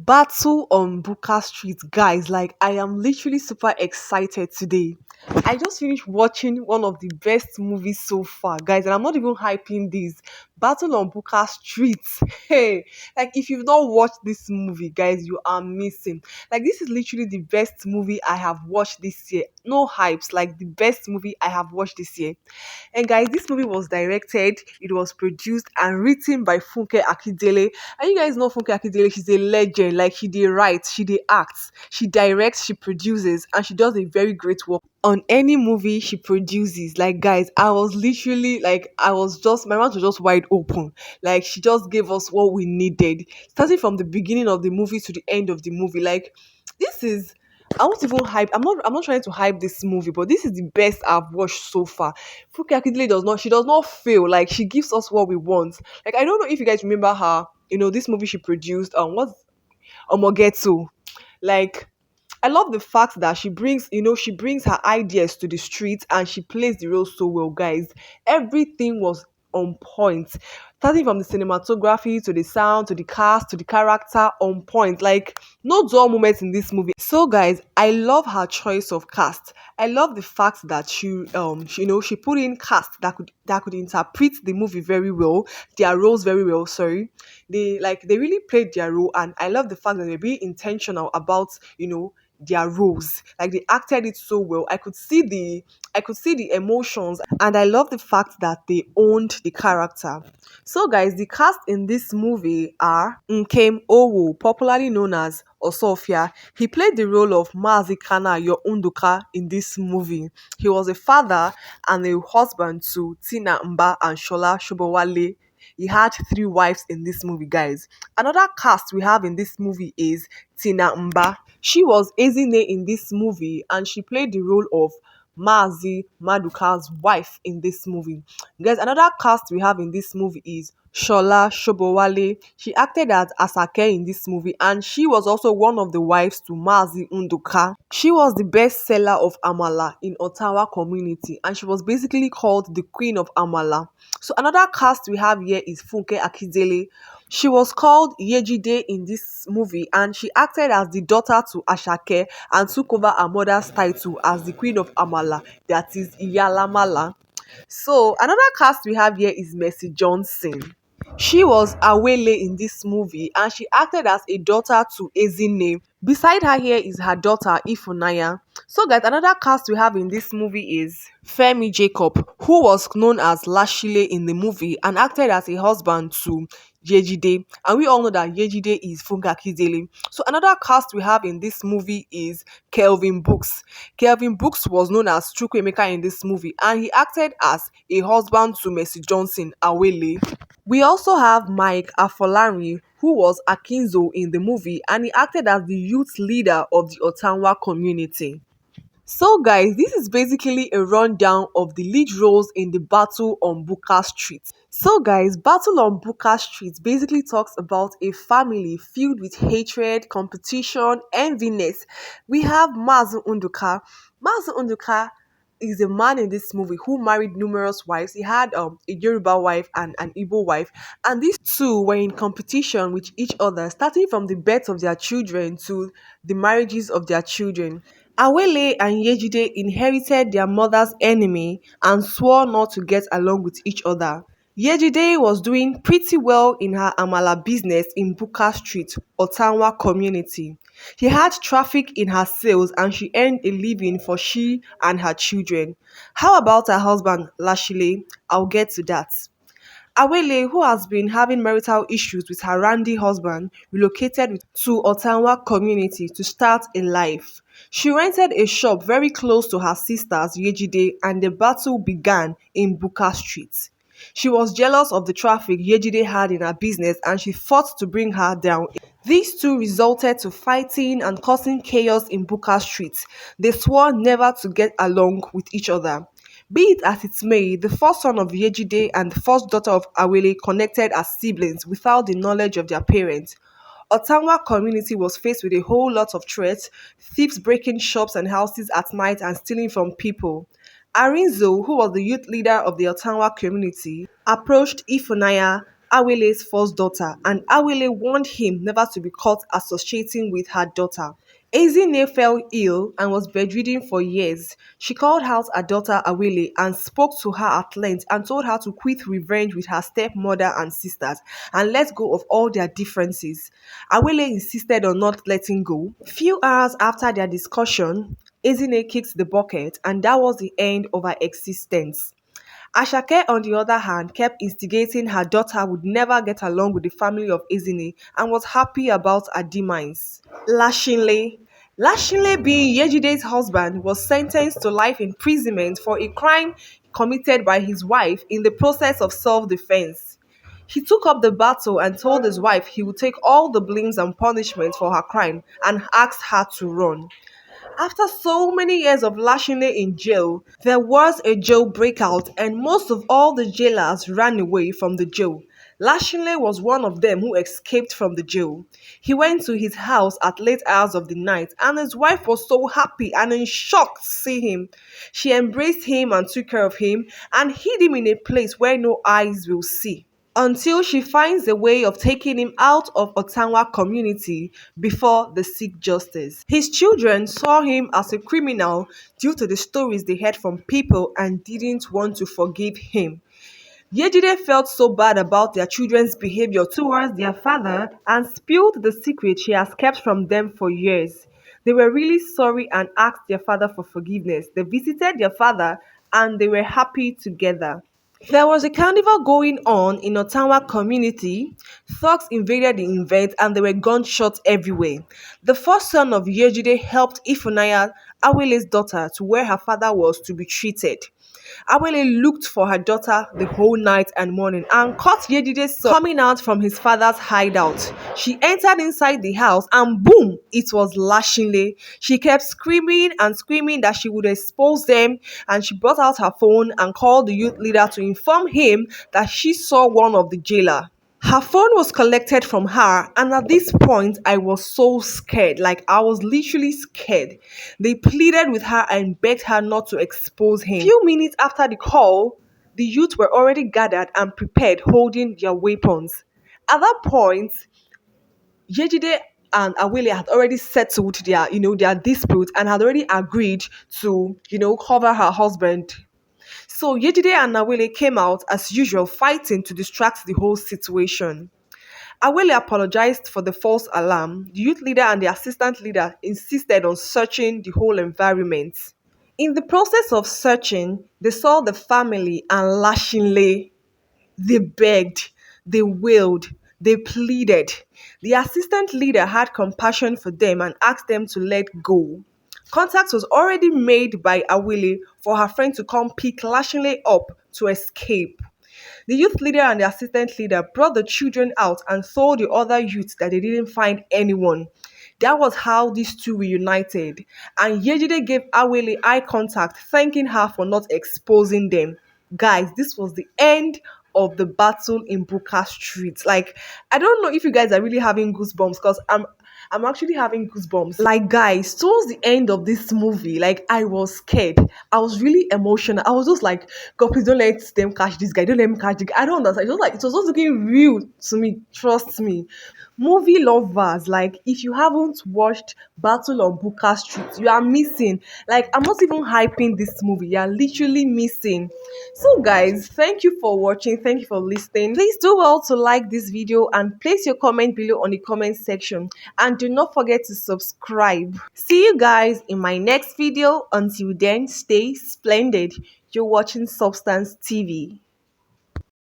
Battle on Buka Street, guys. Like, I am literally super excited today. I just finished watching one of the best movies so far, guys, and I'm not even hyping this. Battle on Buka Street. Hey, like, if you've not watched this movie, guys, you are missing. Like, this is literally the best movie I have watched this year. No hypes, like, the best movie I have watched this year. And guys, this movie was directed, it was produced and written by Funke Akindele. And you guys know Funke Akindele, she's a legend. Like, she did write, she did act, she directs, she produces, and she does a very great work on any movie she produces. Like, guys, I was literally like, I was just, my mouth was just wide open. Like, she just gave us what we needed, starting from the beginning of the movie to the end of the movie. Like, this is, I won't even hype. I'm not trying to hype this movie, but this is the best I've watched so far. Fuki Akindele does not. She does not fail. Like, she gives us what we want. Like, I don't know if you guys remember her. This movie she produced. What's Omogetu? Like, I love the fact that she brings her ideas to the streets and she plays the role so well, guys. Everything was on point. Starting from the cinematography to the sound to the cast to the character, on point. Like, no dull moments in this movie. So, guys, I love her choice of cast. I love the fact that she put in cast that could interpret the movie very well, their roles very well. Sorry, they really played their role, and I love the fact that they're being intentional about their roles. Like, they acted it so well. I could see the emotions, and I love the fact that they owned the character. So, guys, the cast in this movie are Nkem Owo, popularly known as Osofia. He played the role of Mazi Kana Unduka in this movie. He was a father and a husband to Tina Mba and Shola Shobowale. He had three wives in this movie, guys. Another cast we have in this movie is Tina Mba. She was Ezine in this movie and she played the role of Mazi Maduka's wife in this movie. Guys, another cast we have in this movie is Shola Shobowale. She acted as Asake in this movie and she was also one of the wives to Mazi Unduka. She was the best seller of Amala in Ottawa community and she was basically called the Queen of Amala. So another cast we have here is Funke Akindele. She was called Yejide in this movie and she acted as the daughter to Ashake and took over her mother's title as the Queen of Amala, that is Iyalamala. So another cast we have here is Mercy Johnson. She was Awele in this movie and she acted as a daughter to Ezine. Beside her here is her daughter Ifunaya. So, guys, another cast we have in this movie is Femi Jacob, who was known as Lashile in the movie and acted as a husband to Yejide. And we all know that Yejide is Funka Kidele. So another cast we have in this movie is Kelvin Brooks. Kelvin Brooks was known as Chukwemeka in this movie and he acted as a husband to Mercy Johnson Awele. We also have Mike Afolari, who was Akinzo in the movie, and he acted as the youth leader of the Ottawa community. So, guys, this is basically a rundown of the lead roles in the Battle on Buka Street. So, guys, Battle on Buka Street basically talks about a family filled with hatred, competition, enviness. We have Mazu Unduka. Mazu Unduka is a man in this movie who married numerous wives. He had a Yoruba wife and an Igbo wife, and these two were in competition with each other, starting from the birth of their children to the marriages of their children. Awele and Yejide inherited their mother's enemy and swore not to get along with each other. Yejide was doing pretty well in her Amala business in Buka Street, Ottawa community. She had traffic in her sales and she earned a living for she and her children. How about her husband, Lashile? I'll get to that. Awele, who has been having marital issues with her Randy husband, relocated to Ottawa community to start a life. She rented a shop very close to her sister's Yejide and the battle began in Buka Street. She was jealous of the traffic Yejide had in her business and she fought to bring her down. These two resulted to fighting and causing chaos in Buka Street. They swore never to get along with each other. Be it as it may, the first son of Yejide and the first daughter of Awele connected as siblings without the knowledge of their parents. Ottawa community was faced with a whole lot of threats, thieves breaking shops and houses at night and stealing from people. Arinzo, who was the youth leader of the Ottawa community, approached Ifunaya Awele's first daughter, and Awele warned him never to be caught associating with her daughter. Ezine fell ill and was bedridden for years. She called out her daughter Awele and spoke to her at length and told her to quit revenge with her stepmother and sisters and let go of all their differences. Awele insisted on not letting go. Few hours after their discussion, Ezine kicked the bucket and that was the end of her existence. Ashake, on the other hand, kept instigating her daughter would never get along with the family of Ezine and was happy about her demise. Lashinle. Lashinle, being Yejide's husband, was sentenced to life imprisonment for a crime committed by his wife in the process of self-defense. He took up the battle and told his wife he would take all the blames and punishment for her crime and asked her to run. After so many years of Lashine in jail, there was a jail breakout and most of all the jailers ran away from the jail. Lashine was one of them who escaped from the jail. He went to his house at late hours of the night and his wife was so happy and in shock to see him. She embraced him and took care of him and hid him in a place where no eyes will see until she finds a way of taking him out of Ottawa community before they seek justice. His children saw him as a criminal due to the stories they heard from people and didn't want to forgive him. Yejide felt so bad about their children's behavior towards their father and spilled the secret she has kept from them for years. They were really sorry and asked their father for forgiveness. They visited their father and they were happy together. There was a carnival going on in Ottawa community. Thugs invaded the event and there were gunshots everywhere. The first son of Yejide helped Ifunanya, Awele's daughter, to where her father was to be treated. Awele looked for her daughter the whole night and morning and caught Yejide's son coming out from his father's hideout. She entered inside the house and boom, it was Lashinle. She kept screaming and screaming that she would expose them and she brought out her phone and called the youth leader to inform him that she saw one of the jailer. Her phone was collected from her, and at this point, I was so scared. Like, I was literally scared. They pleaded with her and begged her not to expose him. Few minutes after the call, the youth were already gathered and prepared, holding their weapons. At that point, Yejide and Awele had already settled their dispute and had already agreed to, cover her husband. So Yejide and Awele came out as usual, fighting to distract the whole situation. Awele apologized for the false alarm. The youth leader and the assistant leader insisted on searching the whole environment. In the process of searching, they saw the family and Lashinle. They begged, they wailed, they pleaded. The assistant leader had compassion for them and asked them to let go. Contact was already made by Awele for her friend to come pick Lashinle up to escape. The youth leader and the assistant leader brought the children out and told the other youths that they didn't find anyone. That was how these two reunited. And Yejide gave Awele eye contact, thanking her for not exposing them. Guys, this was the end of the battle in Buka Street. Like, I don't know if you guys are really having goosebumps because I'm actually having goosebumps. Like, guys, towards the end of this movie, like, I was scared. I was really emotional. I was just like, God, please don't let them catch this guy. Don't let him catch the guy. I don't understand. It was just looking real to me. Trust me. Movie lovers, like, if you haven't watched Battle on Buka Street, you are missing. Like, I'm not even hyping this movie. You are literally missing. So, guys, thank you for watching. Thank you for listening. Please do well to like this video and place your comment below on the comment section. And do not forget to subscribe. See you guys in my next video. Until then, stay splendid. You're watching Substance TV.